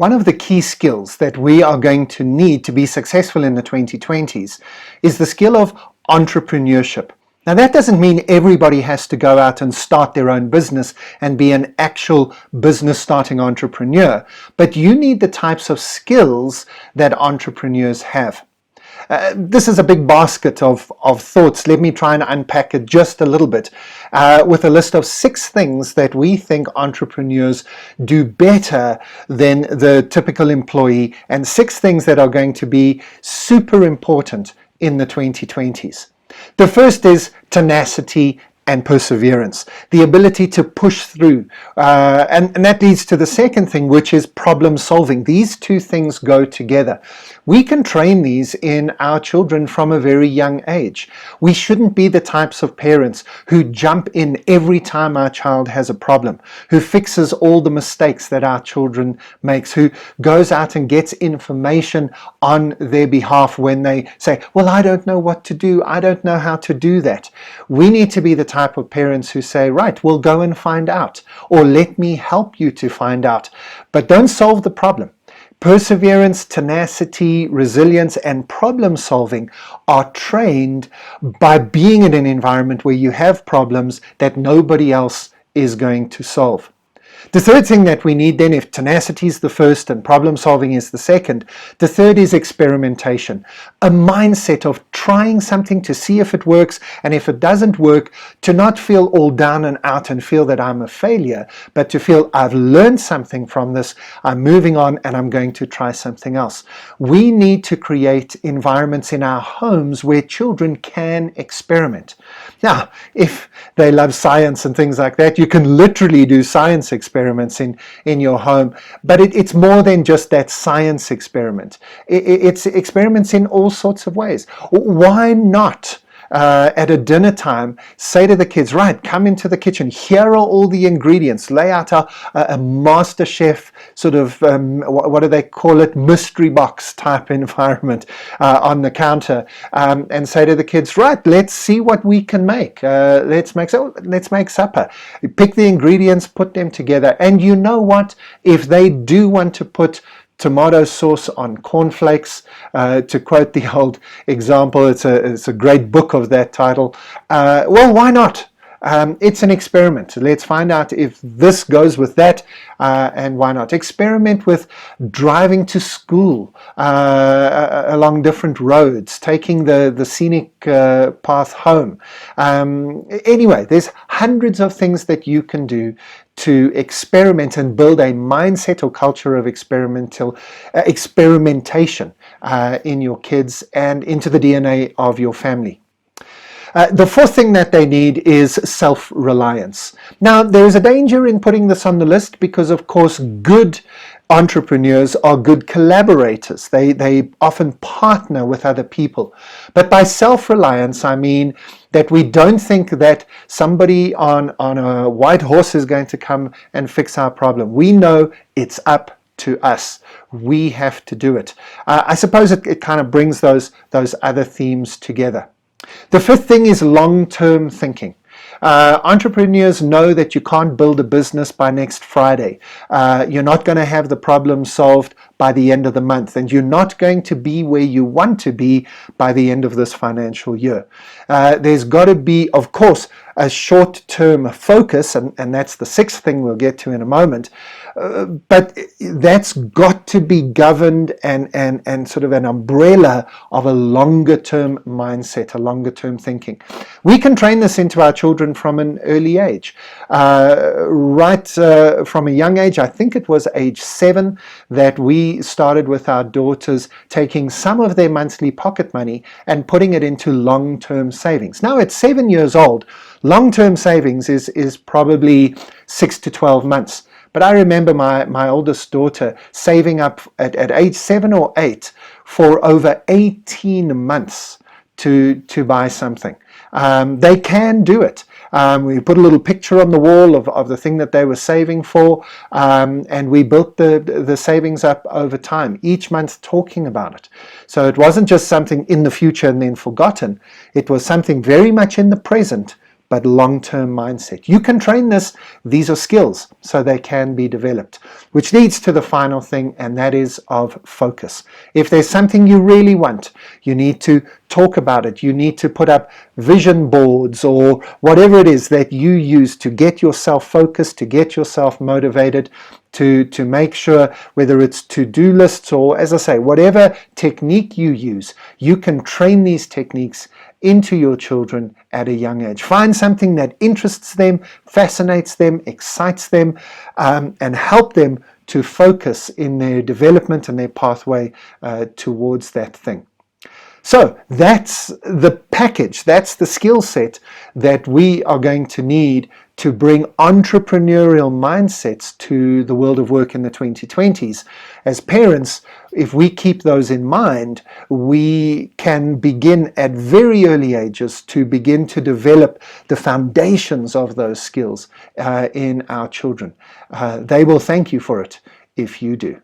One of the key skills that we are going to need to be successful in the 2020s is the skill of entrepreneurship. Now, that doesn't mean everybody has to go out and start their own business and be an actual business starting entrepreneur, but you need the types of skills that entrepreneurs have. This is a big basket of thoughts. Let me try and unpack it just a little bit with a list of 6 things that we think entrepreneurs do better than the typical employee, and 6 things that are going to be super important in the 2020s. The first is tenacity and perseverance, the ability to push through. And that leads to the second thing, which is problem solving. These 2 things go together. We can train these in our children from a very young age. We shouldn't be the types of parents who jump in every time our child has a problem, who fixes all the mistakes that our children makes, who goes out and gets information on their behalf when they say, well, I don't know what to do, I don't know how to do that. We need to be the type of parents who say, right, we'll go and find out, or let me help you to find out, but don't solve the problem. Perseverance, tenacity, resilience, and problem solving are trained by being in an environment where you have problems that nobody else is going to solve. The third thing that we need then, if tenacity is the first and problem solving is the second, the third is experimentation. A mindset of trying something to see if it works, and if it doesn't work, to not feel all down and out and feel that I'm a failure, but to feel I've learned something from this, I'm moving on and I'm going to try something else. We need to create environments in our homes where children can experiment. Now, if they love science and things like that, you can literally do science experiments in your home, but it's more than just that science experiment. It's experiments in all sorts of ways. Why not at a dinner time say to the kids, right, come into the kitchen, here are all the ingredients, lay out a master chef sort of what do they call it, mystery box type environment on the counter, and say to the kids, right, let's see what we can make. Let's make supper. Pick the ingredients, put them together, and you know what, if they do want to put tomato sauce on cornflakes, to quote the old example, it's a great book of that title. Well, why not? It's an experiment. Let's find out if this goes with that, and why not? Experiment with driving to school along different roads, taking the scenic path home. Anyway, there's hundreds of things that you can do to experiment and build a mindset or culture of experimentation in your kids and into the DNA of your family. The fourth thing that they need is self-reliance. Now, there is a danger in putting this on the list because, of course, good entrepreneurs are good collaborators. They often partner with other people. But by self-reliance, I mean that we don't think that somebody on a white horse is going to come and fix our problem. We know it's up to us. We have to do it. I suppose it kind of brings those other themes together. The fifth thing is long-term thinking. Entrepreneurs know that you can't build a business by next Friday. You're not going to have the problem solved by the end of the month, and you're not going to be where you want to be by the end of this financial year. There's got to be, of course, a short-term focus, and that's the sixth thing we'll get to in a moment, but that's got to be governed and sort of an umbrella of a longer-term mindset, a longer-term thinking. We can train this into our children from an early age. Right from a young age, I think it was age 7, that we started with our daughters taking some of their monthly pocket money and putting it into long-term savings. Now, at 7 years old, long-term savings is probably 6 to 12 months. But I remember my oldest daughter saving up at age 7 or 8 for over 18 months to buy something. They can do it. We put a little picture on the wall of the thing that they were saving for, and we built the savings up over time, each month talking about it. So it wasn't just something in the future and then forgotten. It was something very much in the present, but long-term mindset. You can train this. These are skills, so they can be developed. Which leads to the final thing, and that is of focus. If there's something you really want, you need to talk about it. You need to put up vision boards or whatever it is that you use to get yourself focused, to get yourself motivated, to make sure, whether it's to-do lists or, as I say, whatever technique you use, you can train these techniques into your children at a young age. Find something that interests them, fascinates them, excites them, and help them to focus in their development and their pathway towards that thing. So that's the package, that's the skill set that we are going to need to bring entrepreneurial mindsets to the world of work in the 2020s. As parents, if we keep those in mind, we can begin at very early ages to begin to develop the foundations of those skills in our children. They will thank you for it if you do.